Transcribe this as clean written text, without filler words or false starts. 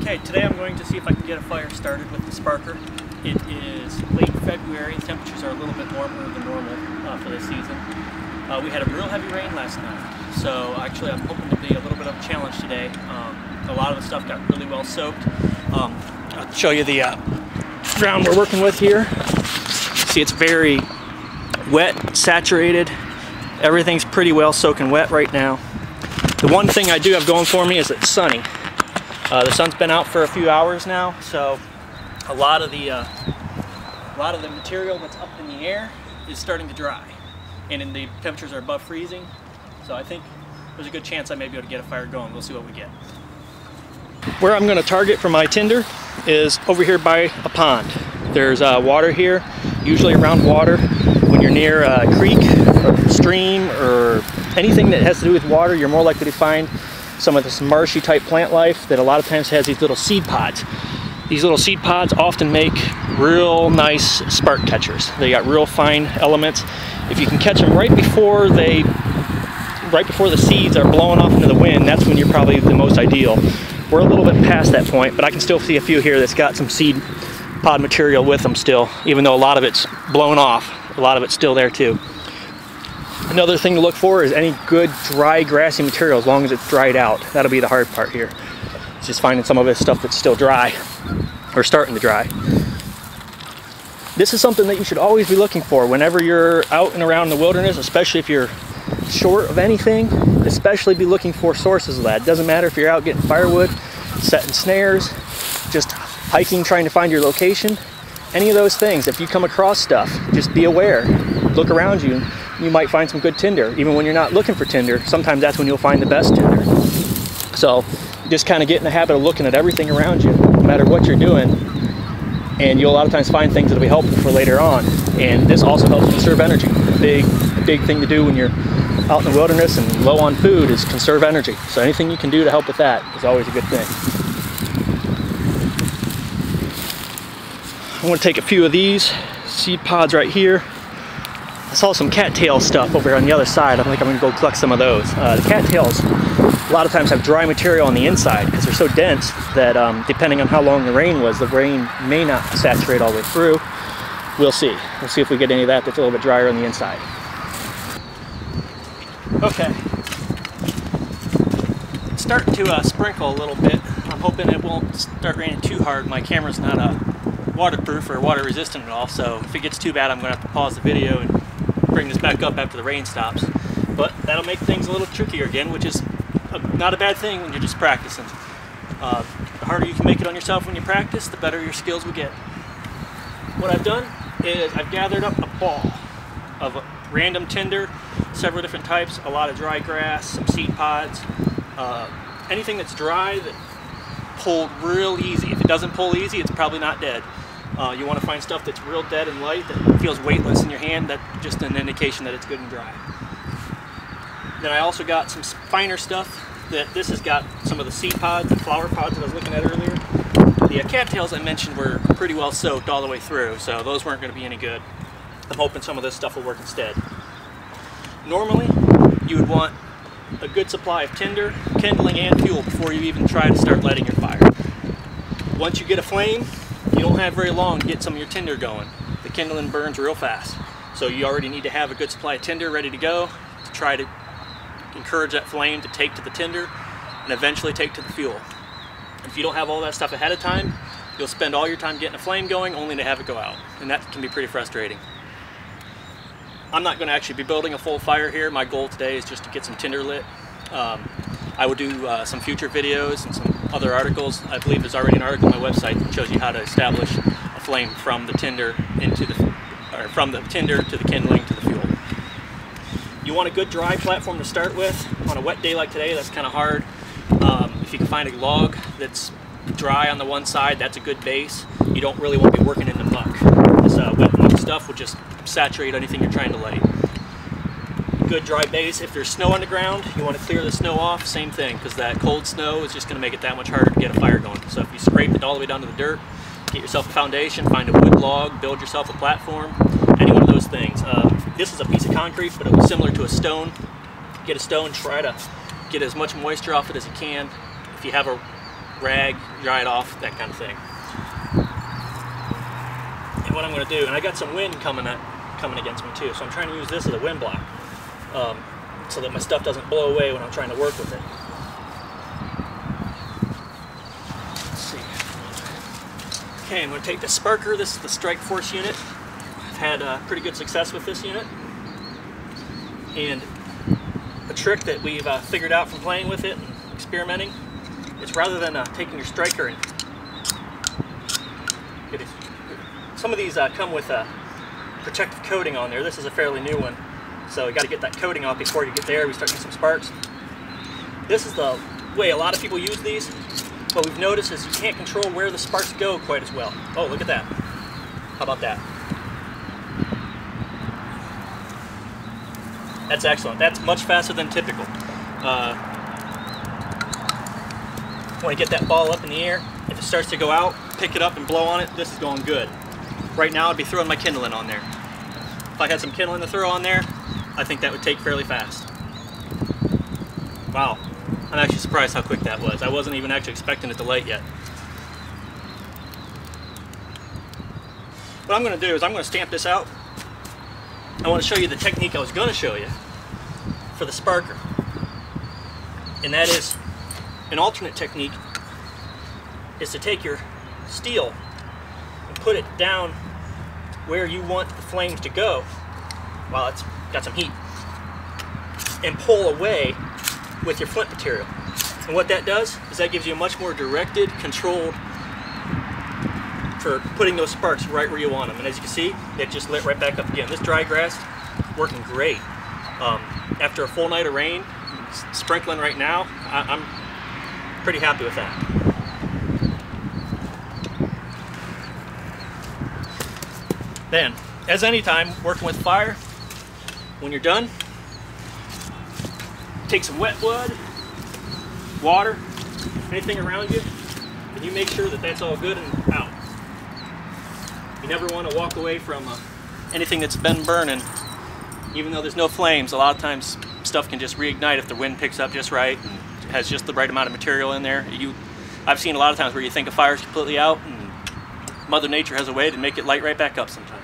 Okay, today I'm going to see if I can get a fire started with the sparker. It is late February, temperatures are a little bit warmer than normal for this season. We had a real heavy rain last night, so actually I'm hoping to be a little bit of a challenge today. A lot of the stuff got really well soaked. I'll show you the ground we're working with here. See, it's very wet, saturated. Everything's pretty well soaking wet right now. The one thing I do have going for me is it's sunny. The sun's been out for a few hours now, so a lot of the material that's up in the air is starting to dry, and the temperatures are above freezing. So I think there's a good chance I may be able to get a fire going. We'll see what we get. Where I'm going to target for my tinder is over here by a pond. There's water here, usually around water. When you're near a creek or stream or anything that has to do with water, you're more likely to find some of this marshy type plant life that a lot of times has these little seed pods. These little seed pods often make real nice spark catchers. They got real fine elements. If you can catch them right before the seeds are blowing off into the wind, that's when you're probably the most ideal. We're a little bit past that point, but I can still see a few here that's got some seed pod material with them still, even though a lot of it's blown off. A lot of it's still there too. Another thing to look for is any good dry grassy material, as long as it's dried out. That'll be the hard part here. It's just finding some of this stuff that's still dry or starting to dry. This is something that you should always be looking for whenever you're out and around the wilderness, especially if you're short of anything. Especially be looking for sources of that. It doesn't matter if you're out getting firewood, setting snares, just hiking, trying to find your location. Any of those things, if you come across stuff, just be aware. Look around you. You might find some good tinder. Even when you're not looking for tinder, sometimes that's when you'll find the best tinder. So just kind of get in the habit of looking at everything around you, no matter what you're doing, and you'll a lot of times find things that'll be helpful for later on. And this also helps conserve energy. A big thing to do when you're out in the wilderness and low on food is conserve energy. So anything you can do to help with that is always a good thing. I'm going to take a few of these seed pods right here. I saw some cattail stuff over here on the other side. I think I'm going to go collect some of those. The cattails a lot of times have dry material on the inside because they're so dense that depending on how long the rain was, the rain may not saturate all the way through. We'll see. We'll see if we get any of that that's a little bit drier on the inside. Okay. It's starting to sprinkle a little bit. I'm hoping it won't start raining too hard. My camera's not waterproof or water resistant at all, so if it gets too bad I'm going to have to pause the video and bring this back up after the rain stops. But that'll make things a little trickier again, which is not a bad thing when you're just practicing. The harder you can make it on yourself when you practice, the better your skills will get. What I've done is I've gathered up a ball of random tinder, several different types, a lot of dry grass, some seed pods, anything that's dry that pulled real easy. If it doesn't pull easy, it's probably not dead. You want to find stuff that's real dead and light, that feels weightless in your hand. That's just an indication that it's good and dry. Then I also got some finer stuff. This has got some of the seed pods, the flower pods that I was looking at earlier. The cattails I mentioned were pretty well soaked all the way through, so those weren't going to be any good. I'm hoping some of this stuff will work instead. Normally, you would want a good supply of tinder, kindling, and fuel before you even try to start lighting your fire. Once you get a flame, you don't have very long to get some of your tinder going. The kindling burns real fast, so you already need to have a good supply of tinder ready to go to try to encourage that flame to take to the tinder and eventually take to the fuel. If you don't have all that stuff ahead of time, you'll spend all your time getting a flame going only to have it go out, and that can be pretty frustrating. I'm not going to actually be building a full fire here. My goal today is just to get some tinder lit. I will do some future videos and some other articles. I believe there's already an article on my website that shows you how to establish a flame from the tinder from the tinder to the kindling to the fuel. You want a good dry platform to start with. On a wet day like today, that's kind of hard. If you can find a log that's dry on the one side, that's a good base. You don't really want to be working in the muck. This wet muck stuff will just saturate anything you're trying to light. Good dry base. If there's snow on the ground, you want to clear the snow off. Same thing, because that cold snow is just going to make it that much harder to get a fire going. So if you scrape it all the way down to the dirt, get yourself a foundation, find a wood log, build yourself a platform, any one of those things. This is a piece of concrete, but it was similar to a stone. Get a stone, try to get as much moisture off it as you can. If you have a rag, dry it off, that kind of thing. And what I'm going to do, and I got some wind coming against me too, so I'm trying to use this as a wind block so that my stuff doesn't blow away when I'm trying to work with it. Let's see. Okay, I'm going to take the sparker. This is the Strikeforce unit. I've had pretty good success with this unit. And a trick that we've figured out from playing with it and experimenting is rather than taking your striker and some of these come with a protective coating on there. This is a fairly new one, so you got to get that coating off before you get there. We start getting some sparks. This is the way a lot of people use these. What we've noticed is you can't control where the sparks go quite as well. Oh, look at that. How about that? That's excellent. That's much faster than typical. Want to get that ball up in the air. If it starts to go out, pick it up and blow on it. This is going good. Right now I'd be throwing my kindling on there. If I had some kindling to throw on there, I think that would take fairly fast. Wow, I'm actually surprised how quick that was. I wasn't even actually expecting it to light yet. What I'm going to do is I'm going to stamp this out. I want to show you the technique I was going to show you for the sparker. And that is, an alternate technique is to take your steel and put it down where you want the flames to go while it's got some heat, and pull away with your flint material. And what that does is that gives you a much more directed, controlled for putting those sparks right where you want them. And as you can see, it just lit right back up again. This dry grass, working great. After a full night of rain, sprinkling right now, I'm pretty happy with that. Then, as any time working with fire, when you're done, take some wet wood, water, anything around you, and you make sure that that's all good and out. You never want to walk away from anything that's been burning. Even though there's no flames, a lot of times stuff can just reignite if the wind picks up just right and has just the right amount of material in there. I've seen a lot of times where you think a fire's completely out and Mother Nature has a way to make it light right back up sometimes.